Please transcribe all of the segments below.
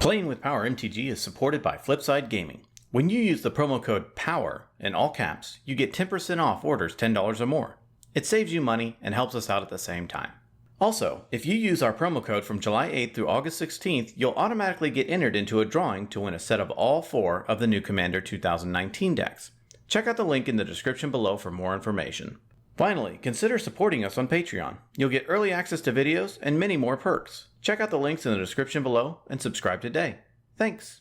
Playing with Power MTG is supported by Flipside Gaming. When you use the promo code POWER in all caps, you get 10% off orders $10 or more. It saves you money and helps us out at the same time. Also, if you use our promo code from July 8th through August 16th, you'll automatically get entered into a drawing to win a set of all 4 of the new Commander 2019 decks. Check out the link in the description below for more information. Finally, consider supporting us on Patreon. You'll get early access to videos and many more perks. Check out the links in the description below and subscribe today. Thanks!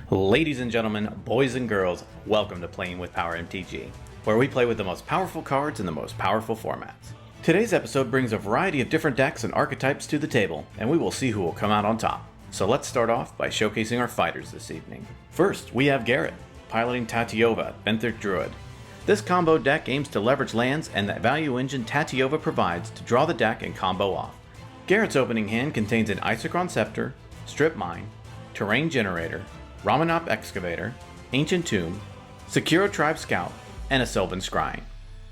Ladies and gentlemen, boys and girls, welcome to Playing with Power MTG, where we play with the most powerful cards in the most powerful formats. Today's episode brings a variety of different decks and archetypes to the table, and we will see who will come out on top. So let's start off by showcasing our fighters this evening. First, we have Garrett, piloting Tatyova, Benthic Druid. This combo deck aims to leverage lands and the value engine Tatyova provides to draw the deck and combo off. Garrett's opening hand contains an Isochron Scepter, Strip Mine, Terrain Generator, Ramunap Excavator, Ancient Tomb, Sekiro Tribe Scout, and a Sylvan Scrying.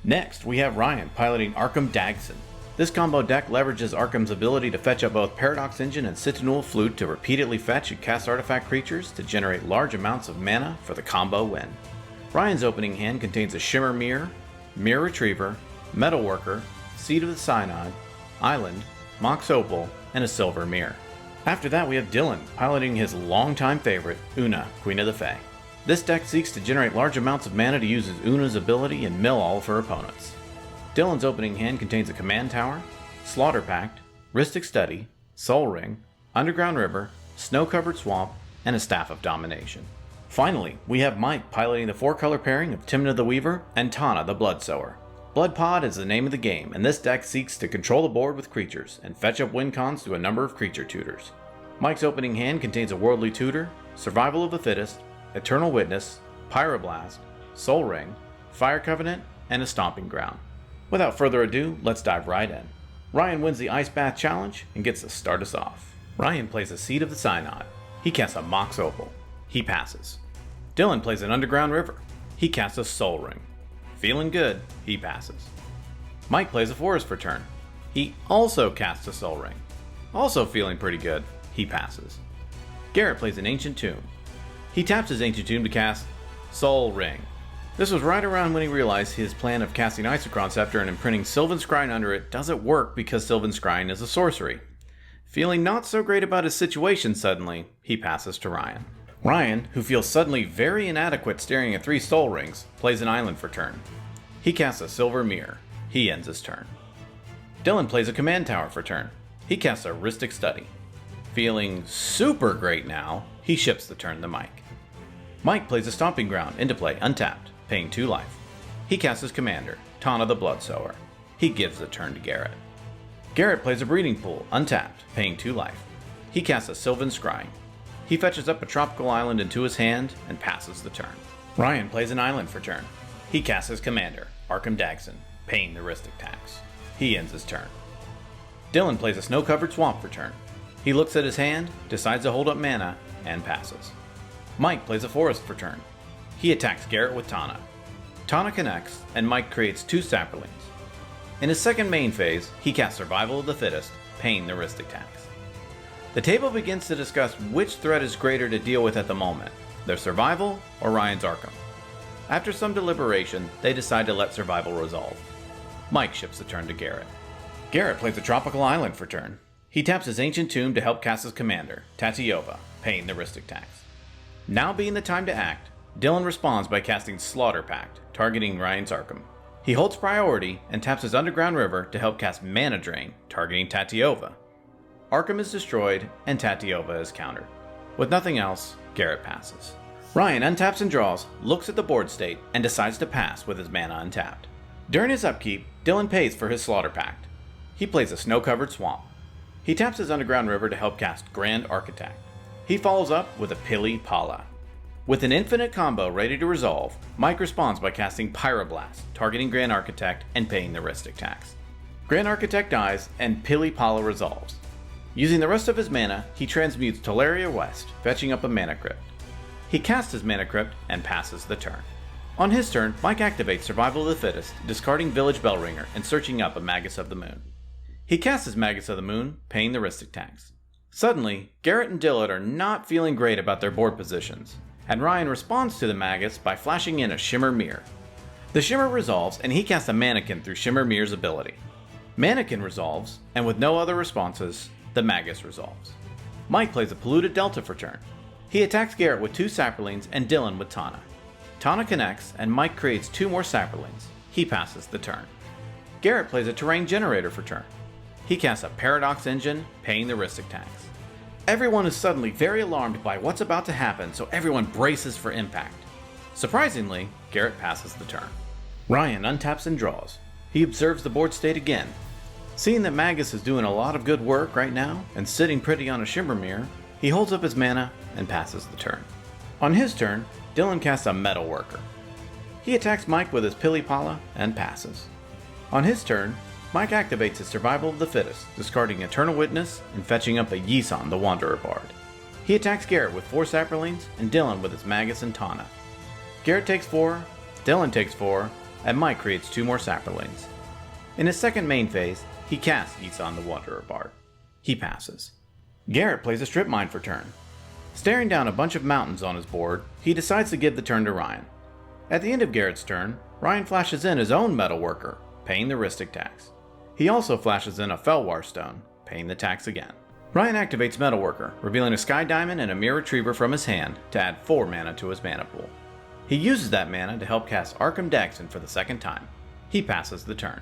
Next, we have Ryan piloting Arcum Dagsson. This combo deck leverages Arcum's ability to fetch up both Paradox Engine and Citadel Flute to repeatedly fetch and cast artifact creatures to generate large amounts of mana for the combo win. Ryan's opening hand contains a Shimmer Mirror, Mirror Retriever, Metalworker, Seed of the Synod, Island, Mox Opal, and a Silver Mirror. After that, we have Dylan piloting his longtime favorite, Una, Queen of the Fae. This deck seeks to generate large amounts of mana to use as Una's ability and mill all of her opponents. Dylan's opening hand contains a Command Tower, Slaughter Pact, Rhystic Study, Sol Ring, Underground River, Snow-Covered Swamp, and a Staff of Domination. Finally, we have Mike piloting the 4-color pairing of Tymna the Weaver and Tana the Bloodsower. Blood Pod is the name of the game, and this deck seeks to control the board with creatures and fetch up win cons through a number of creature tutors. Mike's opening hand contains a Worldly Tutor, Survival of the Fittest, Eternal Witness, Pyroblast, Sol Ring, Fire Covenant, and a Stomping Ground. Without further ado, let's dive right in. Ryan wins the Ice Bath Challenge and gets to start us off. Ryan plays a Seed of the Synod. He casts a Mox Opal. He passes. Dylan plays an Underground River. He casts a Sol Ring. Feeling good, he passes. Mike plays a Forest for turn. He also casts a Sol Ring. Also feeling pretty good, he passes. Garrett plays an Ancient Tomb. He taps his Ancient Tomb to cast Sol Ring. This was right around when he realized his plan of casting Isochron Scepter and imprinting Sylvan Scrying under it doesn't work because Sylvan Scrying is a sorcery. Feeling not so great about his situation suddenly, he passes to Ryan. Ryan, who feels suddenly very inadequate staring at 3 Sol Rings, plays an Island for turn. He casts a Silver Mirror. He ends his turn. Dylan plays a Command Tower for turn. He casts a Rhystic Study. Feeling super great now, he ships the turn to Mike. Mike plays a Stomping Ground into play untapped, paying 2 life. He casts his commander, Tana the Bloodsower. He gives the turn to Garrett. Garrett plays a Breeding Pool untapped, paying 2 life. He casts a Sylvan Scrying. He fetches up a Tropical Island into his hand and passes the turn. Ryan plays an Island for turn. He casts his commander, Arcum Dagsson, paying the Rhystic tax. He ends his turn. Dylan plays a Snow-Covered Swamp for turn. He looks at his hand, decides to hold up mana, and passes. Mike plays a Forest for turn. He attacks Garrett with Tana. Tana connects, and Mike creates 2 Saplings. In his second main phase, he casts Survival of the Fittest, paying the Rhystic tax. The table begins to discuss which threat is greater to deal with at the moment, their Survival or Ryan's Arcum. After some deliberation, they decide to let Survival resolve. Mike ships the turn to Garrett. Garrett plays a Tropical Island for turn. He taps his Ancient Tomb to help cast his commander, Tatyova, paying the Rhystic tax. Now being the time to act, Dylan responds by casting Slaughter Pact, targeting Ryan's Arcum. He holds priority and taps his Underground River to help cast Mana Drain, targeting Tatyova. Arcum is destroyed, and Tatyova is countered. With nothing else, Garrett passes. Ryan untaps and draws, looks at the board state, and decides to pass with his mana untapped. During his upkeep, Dylan pays for his Slaughter Pact. He plays a Snow-Covered Swamp. He taps his Underground River to help cast Grand Architect. He follows up with a Pili Pala. With an infinite combo ready to resolve, Mike responds by casting Pyroblast, targeting Grand Architect and paying the Rhystic tax. Grand Architect dies, and Pili Pala resolves. Using the rest of his mana, he transmutes Teleria West, fetching up a Mana Crypt. He casts his Mana Crypt and passes the turn. On his turn, Mike activates Survival of the Fittest, discarding Village Bellringer and searching up a Magus of the Moon. He casts his Magus of the Moon, paying the Rhystic tax. Suddenly, Garrett and Dylan are not feeling great about their board positions, and Ryan responds to the Magus by flashing in a Shimmer Mirror. The Shimmer resolves, and he casts a Mannequin through Shimmer Mirror's ability. Mannequin resolves, and with no other responses, the Magus resolves. Mike plays a Polluted Delta for turn. He attacks Garrett with 2 Saprolines and Dylan with Tana. Tana connects, and Mike creates 2 more Saprolines. He passes the turn. Garrett plays a Terrain Generator for turn. He casts a Paradox Engine, paying the Rhystic tax. Everyone is suddenly very alarmed by what's about to happen, so everyone braces for impact. Surprisingly, Garrett passes the turn. Ryan untaps and draws. He observes the board state again. Seeing that Magus is doing a lot of good work right now and sitting pretty on a Shimmer Mirror, he holds up his mana and passes the turn. On his turn, Dylan casts a Metal Worker. He attacks Mike with his Pilipala and passes. On his turn, Mike activates his Survival of the Fittest, discarding Eternal Witness and fetching up a Yisan the Wanderer Bard. He attacks Garrett with 4 Saprolines and Dylan with his Magus and Tana. Garrett takes 4, Dylan takes 4, and Mike creates 2 more Saprolines. In his second main phase, he casts Yisan the Wanderer Bard. He passes. Garrett plays a Strip Mine for turn. Staring down a bunch of mountains on his board, he decides to give the turn to Ryan. At the end of Garrett's turn, Ryan flashes in his own Metal Worker, paying the Rhystic tax. He also flashes in a Felwar Stone, paying the tax again. Ryan activates Metal Worker, revealing a Sky Diamond and a Mirror Retriever from his hand to add 4 mana to his mana pool. He uses that mana to help cast Arcum Dagsson for the second time. He passes the turn.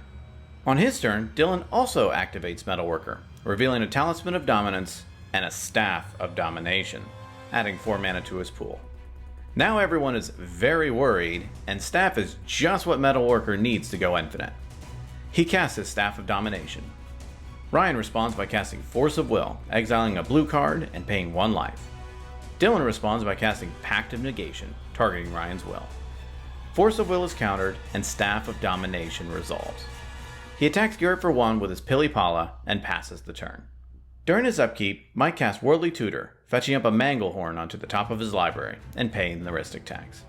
On his turn, Dylan also activates Metal Worker, revealing a Talisman of Dominance and a Staff of Domination, adding 4 mana to his pool. Now everyone is very worried, and Staff is just what Metal Worker needs to go infinite. He casts his Staff of Domination. Ryan responds by casting Force of Will, exiling a blue card and paying 1 life. Dylan responds by casting Pact of Negation, targeting Ryan's will. Force of Will is countered, and Staff of Domination resolves. He attacks Garrett for 1 with his Pilipala and passes the turn. During his upkeep, Mike casts Worldly Tutor, fetching up a Manglehorn onto the top of his library and paying the Rhystic tax.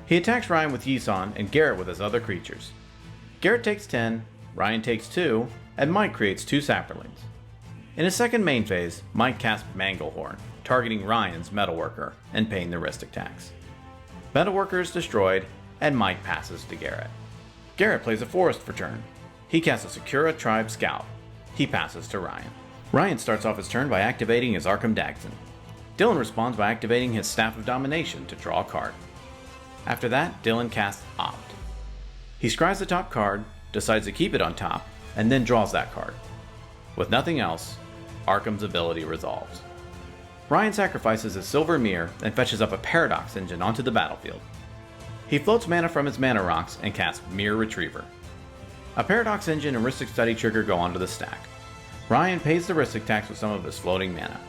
He attacks Ryan with Yisan and Garrett with his other creatures. Garrett takes 10, Ryan takes 2, and Mike creates 2 Saprolines. In his second main phase, Mike casts Manglehorn, targeting Ryan's Metal Worker and paying the Rhystic tax. Metal Worker is destroyed, and Mike passes to Garrett. Garrett plays a Forest for turn. He casts a Sakura Tribe Scout. He passes to Ryan. Ryan starts off his turn by activating his Arcum Dagsson. Dylan responds by activating his Staff of Domination to draw a card. After that, Dylan casts Opt. He scries the top card, decides to keep it on top, and then draws that card. With nothing else, Arcum's ability resolves. Ryan sacrifices his Silver Mirror and fetches up a Paradox Engine onto the battlefield. He floats mana from his mana rocks and casts Mirror Retriever. A Paradox Engine and Rhystic Study trigger go onto the stack. Ryan pays the Rhystic tax with some of his floating mana.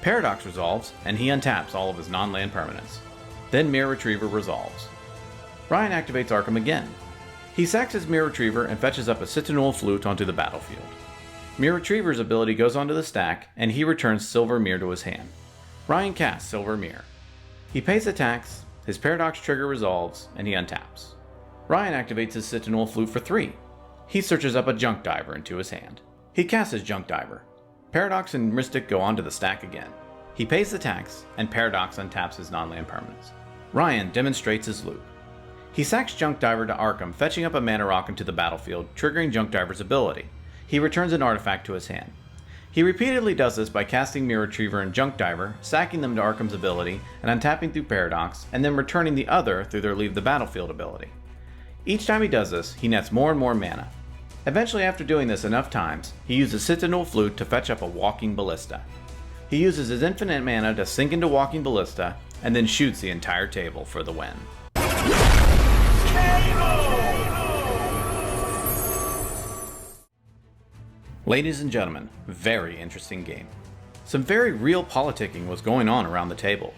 Paradox resolves, and he untaps all of his non-land permanents. Then Mirror Retriever resolves. Ryan activates Arcum again. He sacks his Mirror Retriever and fetches up a Cittanul Flute onto the battlefield. Mirror Retriever's ability goes onto the stack, and he returns Silver Mirror to his hand. Ryan casts Silver Mirror. He pays the tax, his Paradox trigger resolves, and he untaps. Ryan activates his Cittanul Flute for 3. He searches up a Junk Diver into his hand. He casts his Junk Diver. Paradox and Mystic go onto the stack again. He pays the tax, and Paradox untaps his non-land permanents. Ryan demonstrates his loop. He sacks Junk Diver to Arcum, fetching up a mana rock into the battlefield, triggering Junk Diver's ability. He returns an artifact to his hand. He repeatedly does this by casting Mirror Retriever and Junk Diver, sacking them to Arcum's ability, and untapping through Paradox, and then returning the other through their Leave the Battlefield ability. Each time he does this, he nets more and more mana. Eventually, after doing this enough times, he uses Cittanul Flute to fetch up a Walking Ballista. He uses his infinite mana to sink into Walking Ballista, and then shoots the entire table for the win. Ladies and gentlemen, very interesting game. Some very real politicking was going on around the table.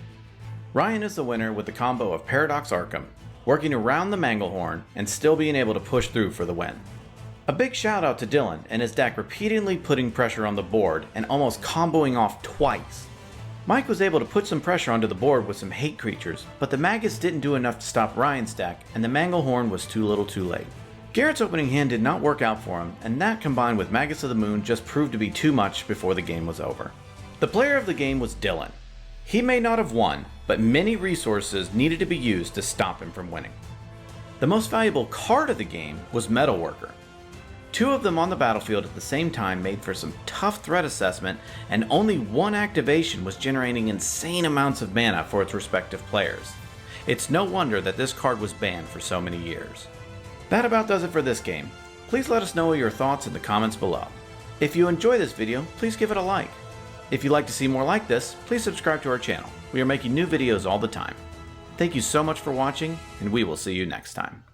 Ryan is the winner with the combo of Paradox Arcum, working around the Manglehorn and still being able to push through for the win. A big shout out to Dylan and his deck repeatedly putting pressure on the board and almost comboing off twice. Mike was able to put some pressure onto the board with some hate creatures, but the Magus didn't do enough to stop Ryan's deck, and the Manglehorn was too little too late. Garrett's opening hand did not work out for him, and that combined with Magus of the Moon just proved to be too much before the game was over. The player of the game was Dylan. He may not have won, but many resources needed to be used to stop him from winning. The most valuable card of the game was Metalworker. Two of them on the battlefield at the same time made for some tough threat assessment, and only one activation was generating insane amounts of mana for its respective players. It's no wonder that this card was banned for so many years. That about does it for this game. Please let us know your thoughts in the comments below. If you enjoy this video, please give it a like. If you'd like to see more like this, please subscribe to our channel. We are making new videos all the time. Thank you so much for watching, and we will see you next time.